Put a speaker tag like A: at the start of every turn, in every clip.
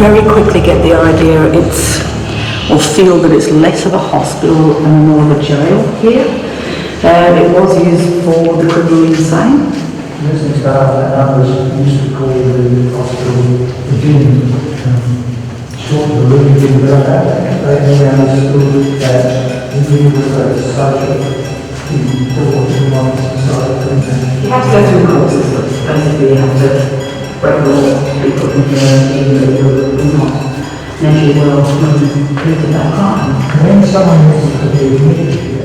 A: very quickly get the idea or feel that it's less of a hospital and more of a jail here. It was used for the criminally insane.
B: Listening to that, others used to call the hospital the gym. Short of the room, didn't know that. They understood that individuals were social, you
A: have to go through courses, but basically you have to break the law to be put in here, even though you're not mentally well when you committed that crime.
B: when someone wants to be admitted here,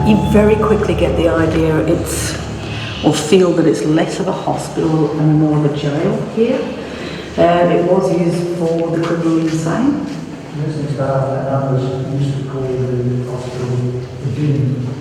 A: you very quickly get the idea or feel that it's less of a hospital and more of a jail here. It was used for the criminally insane.
B: listening to that, others used to call the hospital the gym.